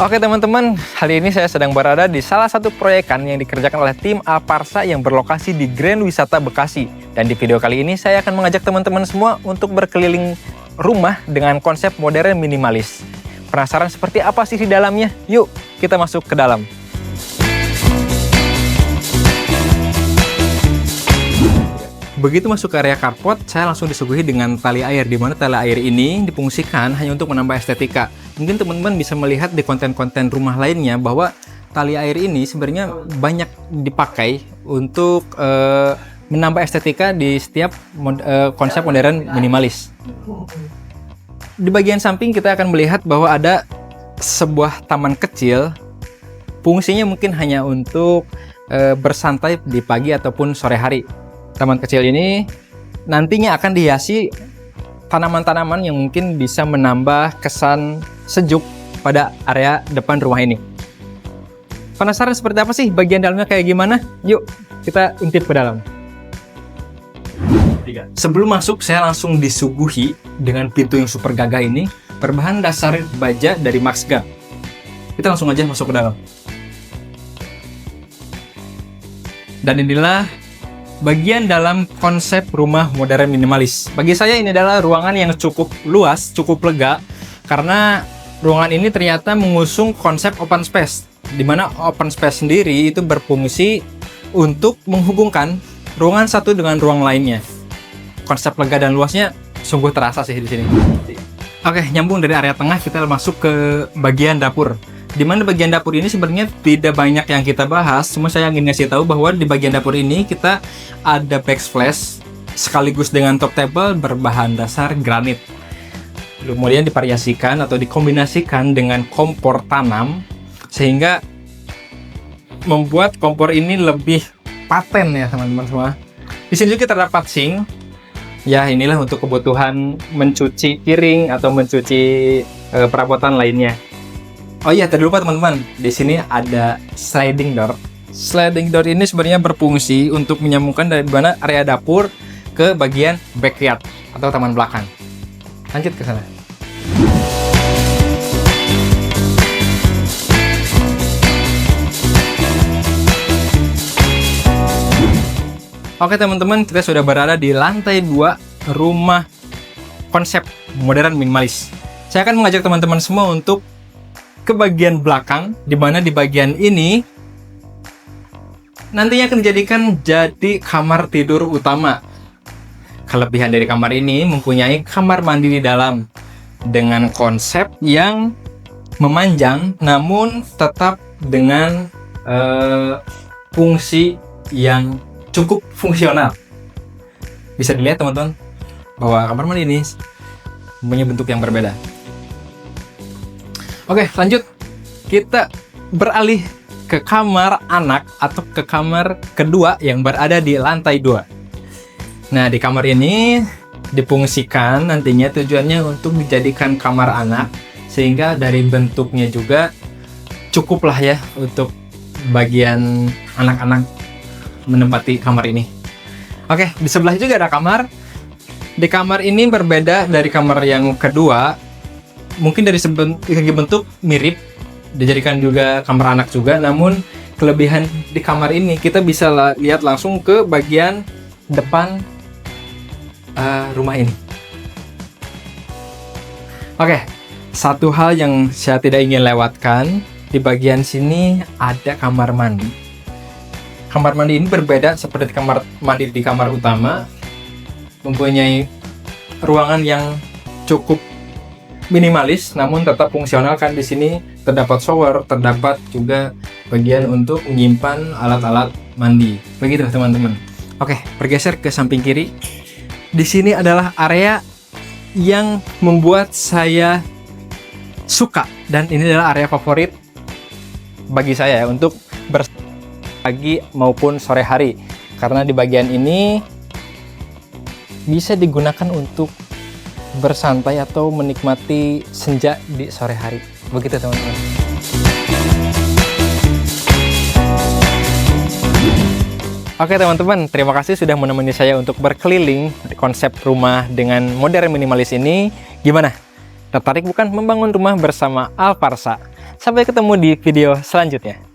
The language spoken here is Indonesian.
Oke teman-teman, hari ini saya sedang berada di salah satu proyekan yang dikerjakan oleh tim Alparsa yang berlokasi di Grand Wisata Bekasi. Dan di video kali ini saya akan mengajak teman-teman semua untuk berkeliling rumah dengan konsep modern minimalis. Penasaran seperti apa sih di dalamnya? Yuk, kita masuk ke dalam. Begitu masuk ke area carport, saya langsung disuguhi dengan tali air, di mana tali air ini difungsikan hanya untuk menambah estetika. Mungkin teman-teman bisa melihat di konten-konten rumah lainnya bahwa tali air ini sebenarnya banyak dipakai untuk menambah estetika di setiap konsep modern minimalis. Di bagian samping kita akan melihat bahwa ada sebuah taman kecil. Fungsinya mungkin hanya untuk bersantai di pagi ataupun sore hari. Taman kecil ini nantinya akan dihiasi tanaman-tanaman yang mungkin bisa menambah kesan sejuk pada area depan rumah ini. Penasaran seperti apa sih bagian dalamnya kayak gimana? Yuk kita intip ke dalam. Sebelum masuk, saya langsung disuguhi dengan pintu yang super gagah ini berbahan dasar baja dari Maxga. Kita langsung aja masuk ke dalam. Dan inilah bagian dalam konsep rumah modern minimalis. Bagi saya ini adalah ruangan yang cukup luas, cukup lega, karena ruangan ini ternyata mengusung konsep open space, di mana open space sendiri itu berfungsi untuk menghubungkan ruangan satu dengan ruang lainnya. Konsep lega dan luasnya sungguh terasa sih di sini. Oke, nyambung dari area tengah kita masuk ke bagian dapur. Di mana bagian dapur ini sebenarnya tidak banyak yang kita bahas, cuma saya ingin ngasih tahu bahwa di bagian dapur ini kita ada backsplash sekaligus dengan top table berbahan dasar granit. Kemudian divariasikan atau dikombinasikan dengan kompor tanam sehingga membuat kompor ini lebih paten ya teman-teman semua. Di sini juga terdapat sink. Ya, inilah untuk kebutuhan mencuci piring atau mencuci perabotan lainnya. Oh iya, tadi lupa teman-teman, di sini ada sliding door. Sliding door ini sebenarnya berfungsi untuk menyambungkan dari mana area dapur ke bagian backyard atau taman belakang. Lanjut ke sana. Oke teman-teman, kita sudah berada di lantai 2 rumah konsep modern minimalis. Saya akan mengajak teman-teman semua untuk ke bagian belakang, di mana di bagian ini nantinya akan dijadikan jadi kamar tidur utama. Kelebihan dari kamar ini mempunyai kamar mandi di dalam dengan konsep yang memanjang namun tetap dengan fungsi yang cukup fungsional. Bisa dilihat teman-teman bahwa kamar mandi ini punya bentuk yang berbeda. Oke, lanjut. Kita beralih ke kamar anak atau ke kamar kedua yang berada di lantai 2. Nah, di kamar ini difungsikan nantinya tujuannya untuk dijadikan kamar anak, sehingga dari bentuknya juga cukuplah ya untuk bagian anak-anak menempati kamar ini. Oke, di sebelah juga ada kamar. Di kamar ini berbeda dari kamar yang kedua. Mungkin dari segi bentuk mirip, dijadikan juga kamar anak juga, namun kelebihan di kamar ini kita bisa lihat langsung ke bagian depan rumah ini. Oke, satu hal yang saya tidak ingin lewatkan, di bagian sini ada kamar mandi. Kamar mandi ini berbeda seperti kamar mandi di kamar utama, mempunyai ruangan yang cukup minimalis namun tetap fungsional. Kan di sini terdapat shower, terdapat juga bagian untuk menyimpan alat-alat mandi. Begitu teman-teman. Oke, bergeser ke samping kiri. Di sini adalah area yang membuat saya suka dan ini adalah area favorit bagi saya untuk pagi maupun sore hari. Karena di bagian ini bisa digunakan untuk bersantai atau menikmati senja di sore hari. Begitu teman-teman. Oke teman-teman, terima kasih sudah menemani saya untuk berkeliling konsep rumah dengan modern minimalis ini. Gimana? Tertarik bukan membangun rumah bersama Alparsa? Sampai ketemu di video selanjutnya.